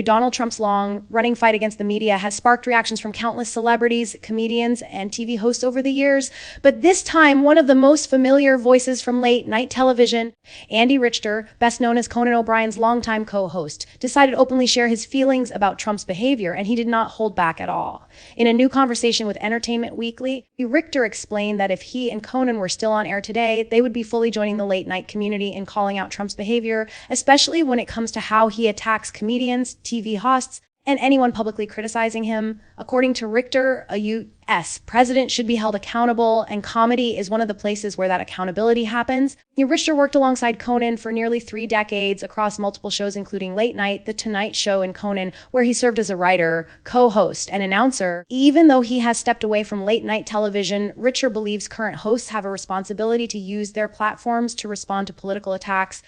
Donald Trump's long-running fight against the media has sparked reactions from countless celebrities, comedians, and TV hosts over the years. But this time, one of the most familiar voices from late-night television, Andy Richter, best known as Conan O'Brien's longtime co-host, decided to openly share his feelings about Trump's behavior, and he did not hold back at all. In a new conversation with Entertainment Weekly, Richter explained that if he and Conan were still on air today, they would be fully joining the late-night community in calling out Trump's behavior, especially when it comes to how he attacks comedians, TV hosts, and anyone publicly criticizing him. According to Richter, a U.S. president should be held accountable, and comedy is one of the places where that accountability happens. Richter worked alongside Conan for nearly 3 decades across multiple shows, including Late Night, The Tonight Show, and Conan, where he served as a writer, co-host, and announcer. Even though he has stepped away from late-night television, Richter believes current hosts have a responsibility to use their platforms to respond to political attacks,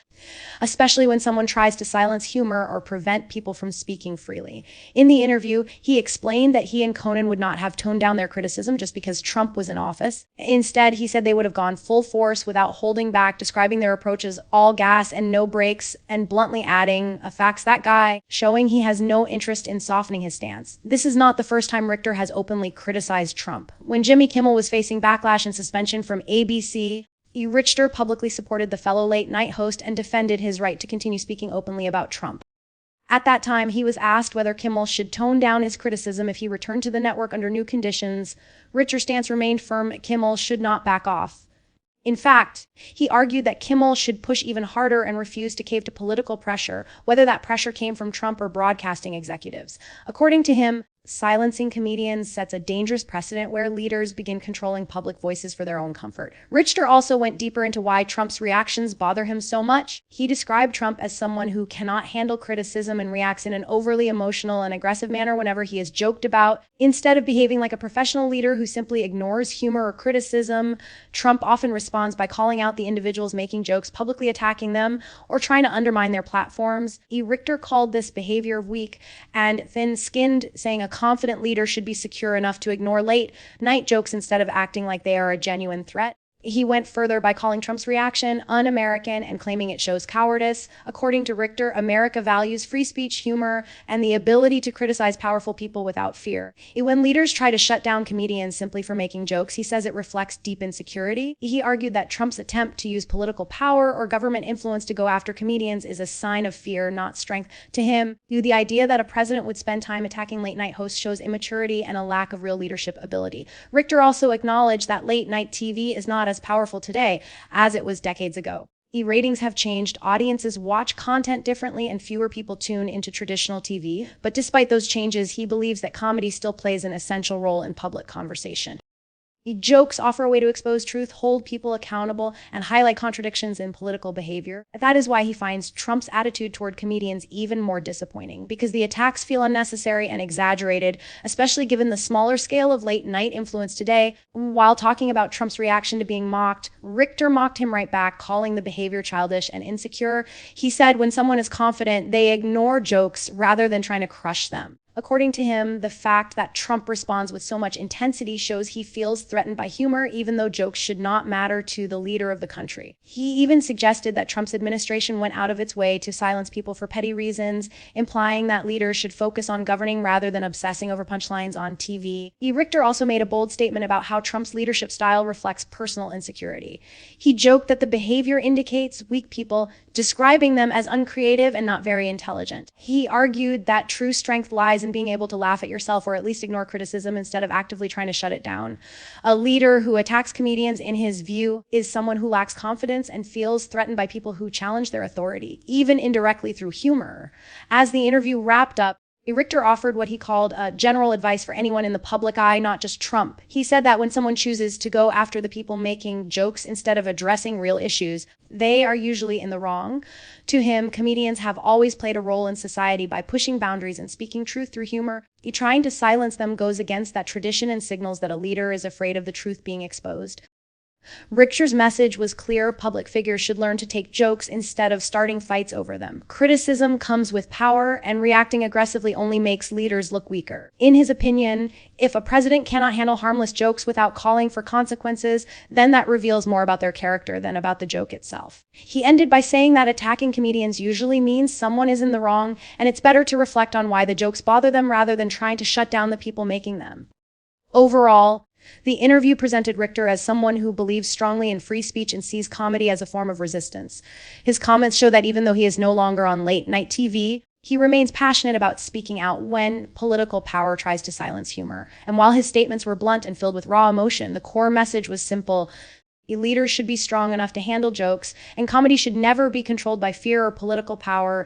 especially when someone tries to silence humor or prevent people from speaking freely. In the interview, he explained that he and Conan would not have toned down their criticism just because Trump was in office. Instead, he said they would have gone full force without holding back, describing their approach as all gas and no brakes, and bluntly adding, "A fax that guy," showing he has no interest in softening his stance. This is not the first time Richter has openly criticized Trump. When Jimmy Kimmel was facing backlash and suspension from ABC, Richter publicly supported the fellow late-night host and defended his right to continue speaking openly about Trump. At that time, he was asked whether Kimmel should tone down his criticism if he returned to the network under new conditions. Richter's stance remained firm: Kimmel should not back off. In fact, he argued that Kimmel should push even harder and refuse to cave to political pressure, whether that pressure came from Trump or broadcasting executives. According to him, silencing comedians sets a dangerous precedent where leaders begin controlling public voices for their own comfort. Richter also went deeper into why Trump's reactions bother him so much. He described Trump as someone who cannot handle criticism and reacts in an overly emotional and aggressive manner whenever he is joked about. Instead of behaving like a professional leader who simply ignores humor or criticism, Trump often responds by calling out the individuals making jokes, publicly attacking them, or trying to undermine their platforms. Richter called this behavior weak and thin-skinned, saying a confident leader should be secure enough to ignore late-night jokes instead of acting like they are a genuine threat. He went further by calling Trump's reaction un-American and claiming it shows cowardice. According to Richter, America values free speech, humor, and the ability to criticize powerful people without fear. When leaders try to shut down comedians simply for making jokes, he says it reflects deep insecurity. He argued that Trump's attempt to use political power or government influence to go after comedians is a sign of fear, not strength. To him, the idea that a president would spend time attacking late-night hosts shows immaturity and a lack of real leadership ability. Richter also acknowledged that late-night TV is not as powerful today as it was decades ago. Ratings have changed, audiences watch content differently, and fewer people tune into traditional TV. But despite those changes, he believes that comedy still plays an essential role in public conversation. Jokes offer a way to expose truth, hold people accountable, and highlight contradictions in political behavior. That is why he finds Trump's attitude toward comedians even more disappointing, because the attacks feel unnecessary and exaggerated, especially given the smaller scale of late-night influence today. While talking about Trump's reaction to being mocked, Richter mocked him right back, calling the behavior childish and insecure. He said when someone is confident, they ignore jokes rather than trying to crush them. According to him, the fact that Trump responds with so much intensity shows he feels threatened by humor, even though jokes should not matter to the leader of the country. He even suggested that Trump's administration went out of its way to silence people for petty reasons, implying that leaders should focus on governing rather than obsessing over punchlines on TV. Richter also made a bold statement about how Trump's leadership style reflects personal insecurity. He joked that the behavior indicates weak people, describing them as uncreative and not very intelligent. He argued that true strength lies in being able to laugh at yourself or at least ignore criticism instead of actively trying to shut it down. A leader who attacks comedians, in his view, is someone who lacks confidence and feels threatened by people who challenge their authority, even indirectly through humor. As the interview wrapped up, Richter offered what he called general advice for anyone in the public eye, not just Trump. He said that when someone chooses to go after the people making jokes instead of addressing real issues, they are usually in the wrong. To him, comedians have always played a role in society by pushing boundaries and speaking truth through humor. Trying to silence them goes against that tradition and signals that a leader is afraid of the truth being exposed. Richter's message was clear: public figures should learn to take jokes instead of starting fights over them. Criticism comes with power, and reacting aggressively only makes leaders look weaker. In his opinion, if a president cannot handle harmless jokes without calling for consequences, then that reveals more about their character than about the joke itself. He ended by saying that attacking comedians usually means someone is in the wrong, and it's better to reflect on why the jokes bother them rather than trying to shut down the people making them. Overall, the interview presented Richter as someone who believes strongly in free speech and sees comedy as a form of resistance. His comments show that even though he is no longer on late-night TV, he remains passionate about speaking out when political power tries to silence humor. And while his statements were blunt and filled with raw emotion, the core message was simple: leaders should be strong enough to handle jokes, and comedy should never be controlled by fear or political power.